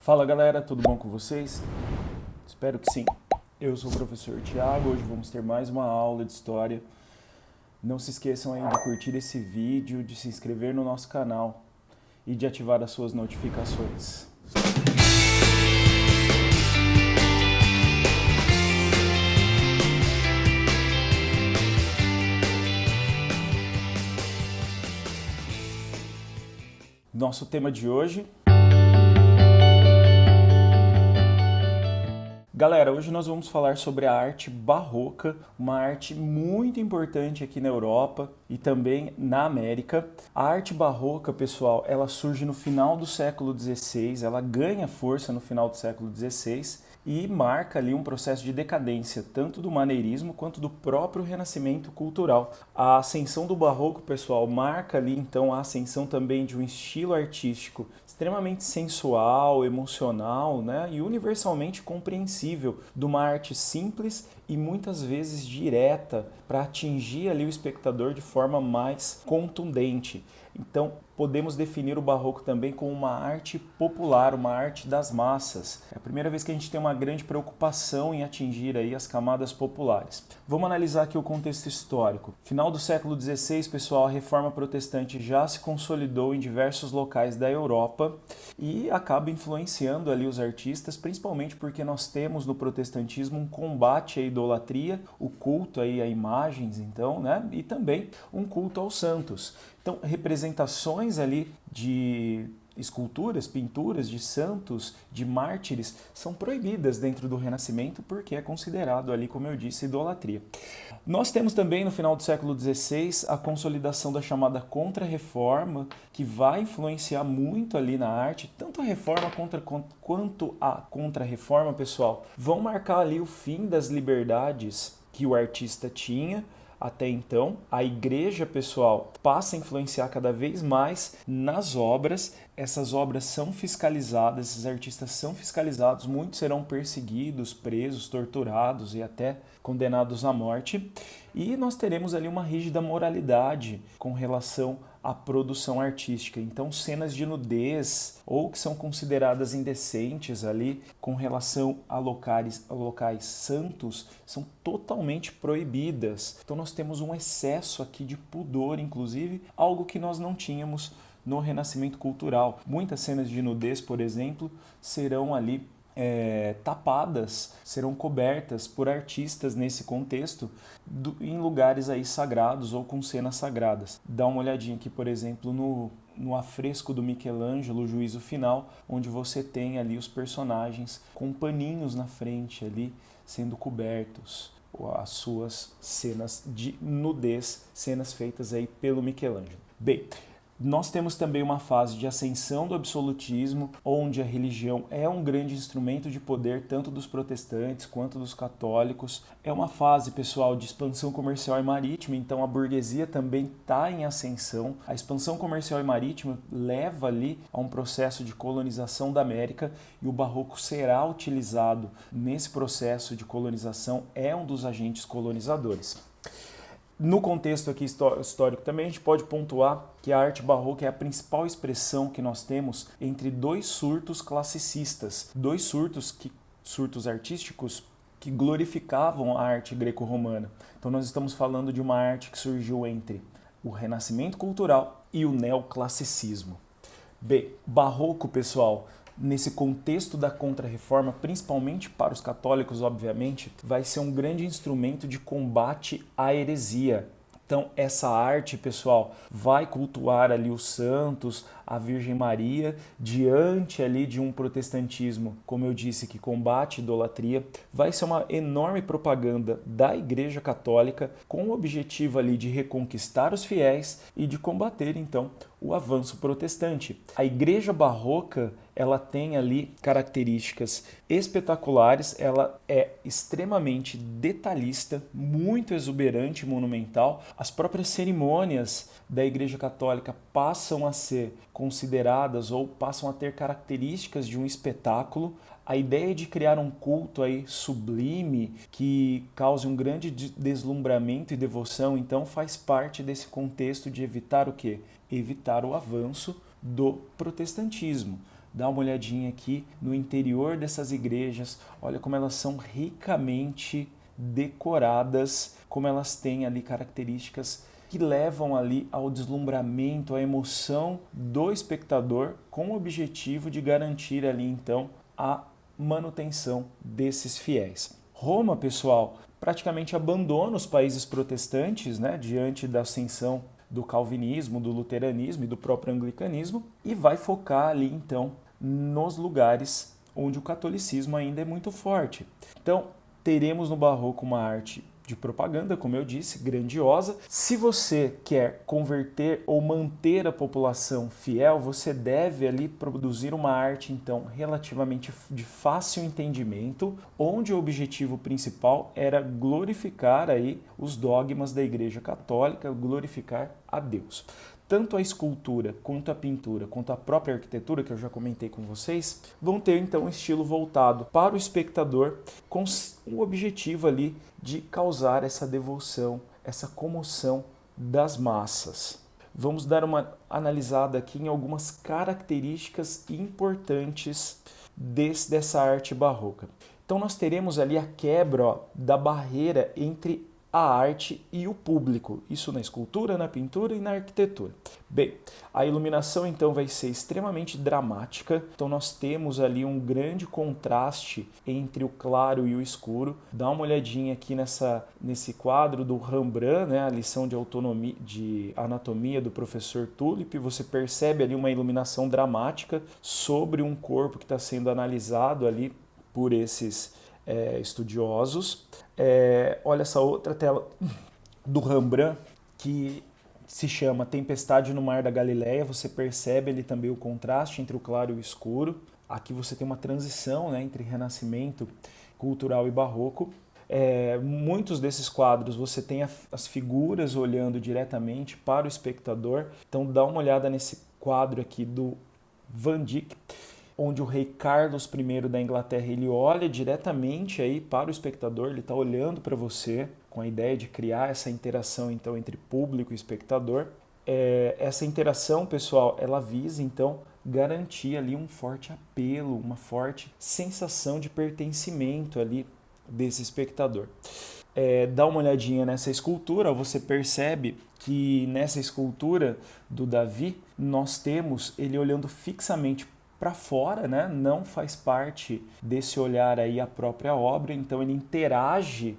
Fala galera, tudo bom com vocês? Espero que sim. Eu sou o professor Tiago, hoje vamos ter mais uma aula de história. Não se esqueçam aí de curtir esse vídeo, de se inscrever no nosso canal e de ativar as suas notificações. Nosso tema de hoje. Galera, hoje nós vamos falar sobre a arte barroca, uma arte muito importante aqui na Europa e também na América. A arte barroca, pessoal, ela surge no final do século XVI, ela ganha força no final do século XVI e marca ali um processo de decadência, tanto do maneirismo quanto do próprio renascimento cultural. A ascensão do barroco, pessoal, marca ali então a ascensão também de um estilo artístico extremamente sensual, emocional, né, e universalmente compreensível, de uma arte simples e muitas vezes direta para atingir ali o espectador de forma mais contundente. Então, podemos definir o barroco também como uma arte popular, uma arte das massas. É a primeira vez que a gente tem uma grande preocupação em atingir aí as camadas populares. Vamos analisar aqui o contexto histórico. Final do século XVI, pessoal, a reforma protestante já se consolidou em diversos locais da Europa e acaba influenciando ali os artistas, principalmente porque nós temos no protestantismo um combate à idolatria, o culto aí a imagens, então, né, e também um culto aos santos. Então, representações ali de esculturas, pinturas de santos, de mártires, são proibidas dentro do Renascimento porque é considerado ali, como eu disse, idolatria. Nós temos também no final do século XVI a consolidação da chamada Contra-Reforma, que vai influenciar muito ali na arte, tanto a Reforma quanto a Contra-Reforma, pessoal, vão marcar ali o fim das liberdades que o artista tinha até então. A igreja, pessoal, passa a influenciar cada vez mais nas obras. Essas obras são fiscalizadas, esses artistas são fiscalizados, muitos serão perseguidos, presos, torturados e até condenados à morte. E nós teremos ali uma rígida moralidade com relação à produção artística. Então, cenas de nudez ou que são consideradas indecentes ali com relação a locais santos são totalmente proibidas. Então, nós temos um excesso aqui de pudor, inclusive, algo que nós não tínhamos no Renascimento cultural. Muitas cenas de nudez, por exemplo, serão ali tapadas, serão cobertas por artistas nesse contexto em lugares aí sagrados ou com cenas sagradas. Dá uma olhadinha aqui, por exemplo, no afresco do Michelangelo, o Juízo Final, onde você tem ali os personagens com paninhos na frente ali sendo cobertos, as suas cenas de nudez, cenas feitas aí pelo Michelangelo. Bem, nós temos também uma fase de ascensão do absolutismo, onde a religião é um grande instrumento de poder tanto dos protestantes quanto dos católicos. É uma fase, pessoal, de expansão comercial e marítima, então a burguesia também está em ascensão. A expansão comercial e marítima leva ali a um processo de colonização da América e o barroco será utilizado nesse processo de colonização, é um dos agentes colonizadores. No contexto aqui histórico também a gente pode pontuar que a arte barroca é a principal expressão que nós temos entre dois surtos classicistas, dois surtos artísticos que glorificavam a arte greco-romana. Então nós estamos falando de uma arte que surgiu entre o Renascimento cultural e o neoclassicismo. Bem, barroco, pessoal, nesse contexto da Contra-Reforma, principalmente para os católicos, obviamente, vai ser um grande instrumento de combate à heresia. Então, essa arte, pessoal, vai cultuar ali os santos, a Virgem Maria, diante ali de um protestantismo, como eu disse, que combate a idolatria. Vai ser uma enorme propaganda da Igreja Católica com o objetivo ali de reconquistar os fiéis e de combater, então, o avanço protestante. A Igreja Barroca, ela tem ali características espetaculares, ela é extremamente detalhista, muito exuberante e monumental. As próprias cerimônias da Igreja Católica passam a ser consideradas ou passam a ter características de um espetáculo. A ideia de criar um culto aí sublime que cause um grande deslumbramento e devoção, então faz parte desse contexto de evitar o quê? Evitar o avanço do protestantismo. Dá uma olhadinha aqui no interior dessas igrejas, olha como elas são ricamente decoradas, como elas têm ali características que levam ali ao deslumbramento, à emoção do espectador, com o objetivo de garantir ali então a manutenção desses fiéis. Roma, pessoal, praticamente abandona os países protestantes, né, diante da ascensão do calvinismo, do luteranismo e do próprio anglicanismo, e vai focar ali então nos lugares onde o catolicismo ainda é muito forte. Então, teremos no Barroco uma arte de propaganda, como eu disse, grandiosa. Se você quer converter ou manter a população fiel, você deve ali produzir uma arte, então, relativamente de fácil entendimento, onde o objetivo principal era glorificar aí os dogmas da Igreja Católica, glorificar a Deus. Tanto a escultura, quanto a pintura, quanto a própria arquitetura, que eu já comentei com vocês, vão ter então um estilo voltado para o espectador, com o objetivo ali de causar essa devoção, essa comoção das massas. Vamos dar uma analisada aqui em algumas características importantes dessa arte barroca. Então nós teremos ali a quebra da barreira entre a arte e o público, isso na escultura, na pintura e na arquitetura. Bem, a iluminação então vai ser extremamente dramática, então nós temos ali um grande contraste entre o claro e o escuro. Dá uma olhadinha aqui nesse quadro do Rembrandt, né, a lição de anatomia do professor Tulip, você percebe ali uma iluminação dramática sobre um corpo que está sendo analisado ali por esses estudiosos. Olha essa outra tela do Rembrandt que se chama Tempestade no Mar da Galileia. Você percebe ali também o contraste entre o claro e o escuro. Aqui você tem uma transição, né, entre renascimento cultural e barroco. Muitos desses quadros você tem as figuras olhando diretamente para o espectador. Então dá uma olhada nesse quadro aqui do Van Dyck, onde o rei Carlos I da Inglaterra ele olha diretamente aí para o espectador, ele está olhando para você com a ideia de criar essa interação então entre público e espectador. Essa interação, pessoal, ela visa então garantir ali um forte apelo, uma forte sensação de pertencimento ali desse espectador. Dá uma olhadinha nessa escultura, você percebe que nessa escultura do Davi nós temos ele olhando fixamente para fora, né? Não faz parte desse olhar aí a própria obra, então ele interage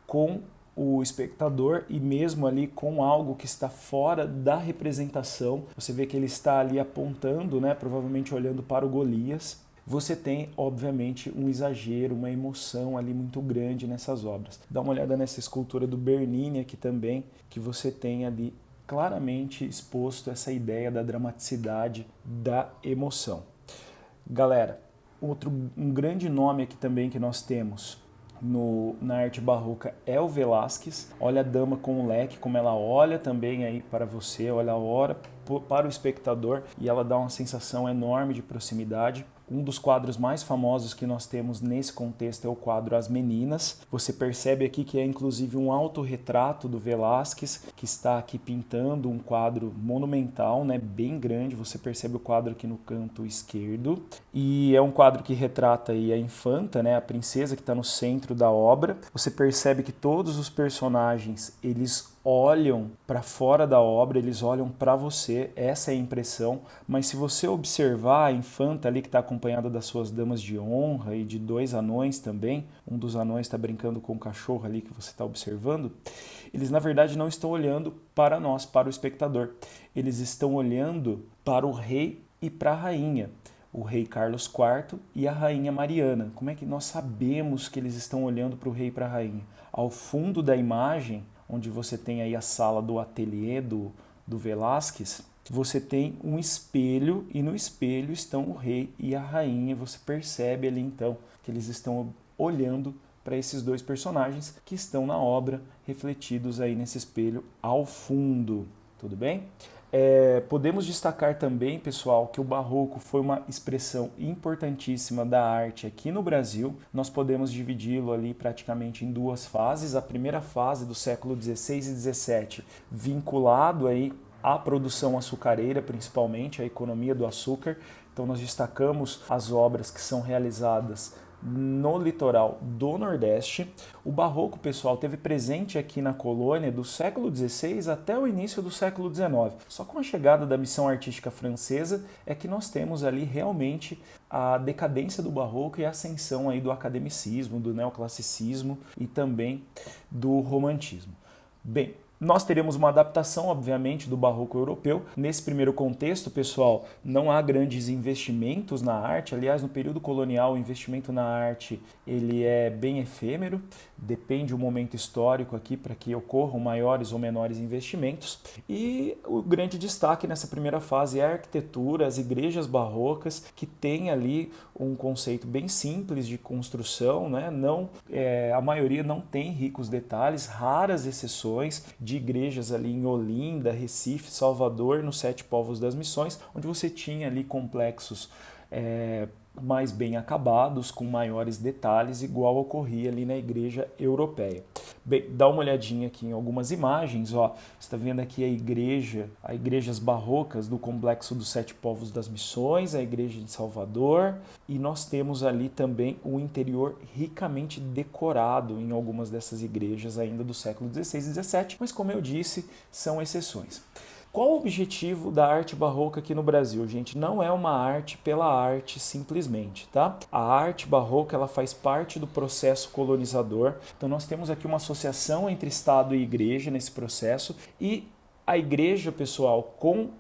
com o espectador e mesmo ali com algo que está fora da representação. Você vê que ele está ali apontando, né? Provavelmente olhando para o Golias. Você tem, obviamente, um exagero, uma emoção ali muito grande nessas obras. Dá uma olhada nessa escultura do Bernini aqui também, que você tem ali claramente exposto essa ideia da dramaticidade da emoção. Galera, um grande nome aqui também que nós temos na arte barroca é o Velázquez. Olha a dama com o leque, como ela olha também aí para você, olha a hora para o espectador e ela dá uma sensação enorme de proximidade. Um dos quadros mais famosos que nós temos nesse contexto é o quadro As Meninas. Você percebe aqui que é inclusive um autorretrato do Velázquez, que está aqui pintando um quadro monumental, né, bem grande. Você percebe o quadro aqui no canto esquerdo. E é um quadro que retrata aí a infanta, né, a princesa que está no centro da obra. Você percebe que todos os personagens, eles olham para fora da obra, eles olham para você, essa é a impressão, mas se você observar a infanta ali que está acompanhada das suas damas de honra e de dois anões também, um dos anões está brincando com o cachorro ali que você está observando, eles na verdade não estão olhando para nós, para o espectador, eles estão olhando para o rei e para a rainha, o rei Carlos IV e a rainha Mariana. Como é que nós sabemos que eles estão olhando para o rei e para a rainha? Ao fundo da imagem, onde você tem aí a sala do ateliê do Velázquez, você tem um espelho e no espelho estão o rei e a rainha. Você percebe ali então que eles estão olhando para esses dois personagens que estão na obra refletidos aí nesse espelho ao fundo. Tudo bem? Podemos destacar também, pessoal, que o Barroco foi uma expressão importantíssima da arte aqui no Brasil. Nós podemos dividi-lo ali praticamente em duas fases. A primeira fase do século XVI e XVII, vinculado aí à produção açucareira, principalmente, à economia do açúcar. Então, Então nós destacamos as obras que são realizadas no litoral do Nordeste. O barroco, pessoal, teve presente aqui na colônia do século XVI até o início do século XIX. Só com a chegada da missão artística francesa é que nós temos ali realmente a decadência do barroco e a ascensão aí do academicismo, do neoclassicismo e também do romantismo. Bem, nós teremos uma adaptação, obviamente, do barroco europeu. Nesse primeiro contexto, pessoal, não há grandes investimentos na arte. Aliás, no período colonial, o investimento na arte ele é bem efêmero. Depende do momento histórico aqui para que ocorram maiores ou menores investimentos. E o grande destaque nessa primeira fase é a arquitetura, as igrejas barrocas, que tem ali um conceito bem simples de construção, né? A maioria não tem ricos detalhes, raras exceções de igrejas ali em Olinda, Recife, Salvador, nos Sete Povos das Missões, onde você tinha ali complexos mais bem acabados, com maiores detalhes, igual ocorria ali na igreja europeia. Bem, dá uma olhadinha aqui em algumas imagens, ó. Você está vendo aqui as igrejas barrocas do complexo dos Sete Povos das Missões, a igreja de Salvador, e nós temos ali também o interior ricamente decorado em algumas dessas igrejas ainda do século XVI e XVII, mas como eu disse, são exceções. Qual o objetivo da arte barroca aqui no Brasil, gente? Não é uma arte pela arte simplesmente, tá? A arte barroca ela faz parte do processo colonizador. Então nós temos aqui uma associação entre Estado e Igreja nesse processo e a igreja, pessoal,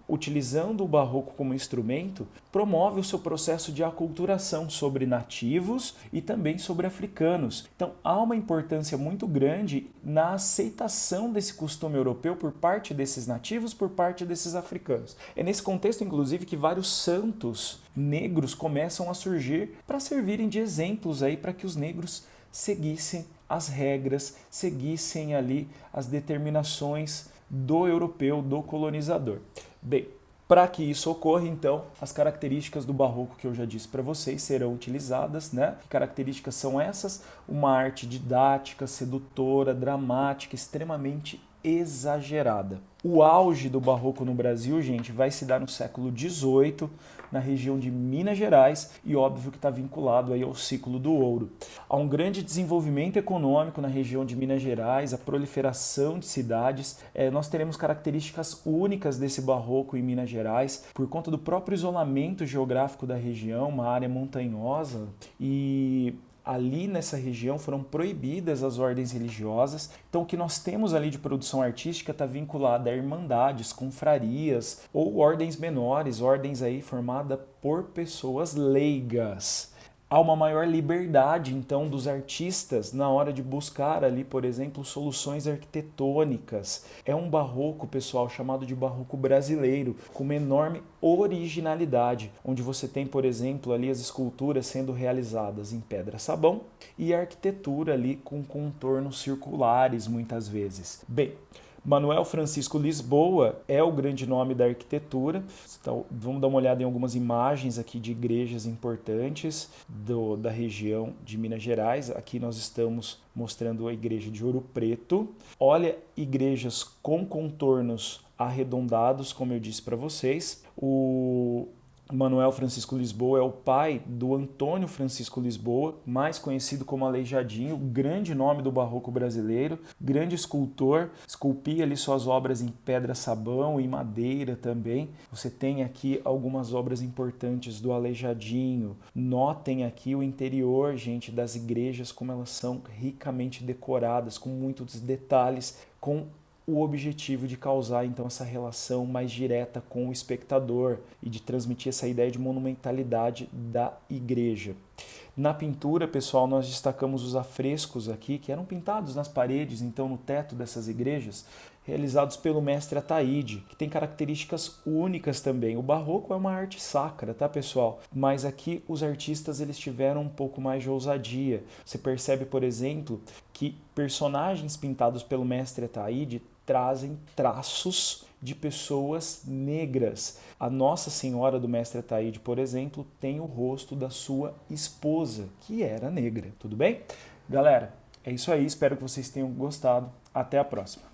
utilizando o barroco como instrumento, promove o seu processo de aculturação sobre nativos e também sobre africanos. Então, há uma importância muito grande na aceitação desse costume europeu por parte desses nativos, por parte desses africanos. É nesse contexto, inclusive, que vários santos negros começam a surgir para servirem de exemplos aí para que os negros seguissem as regras, seguissem ali as determinações do europeu, do colonizador. Bem, para que isso ocorra, então, as características do barroco que eu já disse para vocês serão utilizadas, né? Que características são essas? Uma arte didática, sedutora, dramática, extremamente exagerada. O auge do barroco no Brasil, gente, vai se dar no século XVIII, na região de Minas Gerais, e óbvio que está vinculado aí ao ciclo do ouro. Há um grande desenvolvimento econômico na região de Minas Gerais, a proliferação de cidades. Nós teremos características únicas desse barroco em Minas Gerais, por conta do próprio isolamento geográfico da região, uma área montanhosa, e ali nessa região foram proibidas as ordens religiosas. Então o que nós temos ali de produção artística está vinculado a irmandades, confrarias ou ordens menores, ordens aí formadas por pessoas leigas. Há uma maior liberdade, então, dos artistas na hora de buscar ali, por exemplo, soluções arquitetônicas. É um barroco, pessoal, chamado de barroco brasileiro, com uma enorme originalidade, onde você tem, por exemplo, ali as esculturas sendo realizadas em pedra-sabão e a arquitetura ali com contornos circulares, muitas vezes. Bem, Manuel Francisco Lisboa é o grande nome da arquitetura. Então, vamos dar uma olhada em algumas imagens aqui de igrejas importantes da região de Minas Gerais. Aqui nós estamos mostrando a igreja de Ouro Preto. Olha, igrejas com contornos arredondados, como eu disse para vocês. O Manuel Francisco Lisboa é o pai do Antônio Francisco Lisboa, mais conhecido como Aleijadinho, grande nome do barroco brasileiro, grande escultor, esculpia ali suas obras em pedra-sabão e madeira também. Você tem aqui algumas obras importantes do Aleijadinho. Notem aqui o interior, gente, das igrejas, como elas são ricamente decoradas, com muitos detalhes, com o objetivo de causar então essa relação mais direta com o espectador e de transmitir essa ideia de monumentalidade da igreja. Na pintura, pessoal, nós destacamos os afrescos aqui, que eram pintados nas paredes, então no teto dessas igrejas, realizados pelo mestre Ataíde, que tem características únicas também. O barroco é uma arte sacra, tá, pessoal? Mas aqui os artistas eles tiveram um pouco mais de ousadia. Você percebe, por exemplo, que personagens pintados pelo mestre Ataíde trazem traços de pessoas negras. A Nossa Senhora do Mestre Ataíde, por exemplo, tem o rosto da sua esposa, que era negra. Tudo bem? Galera, é isso aí. Espero que vocês tenham gostado. Até a próxima.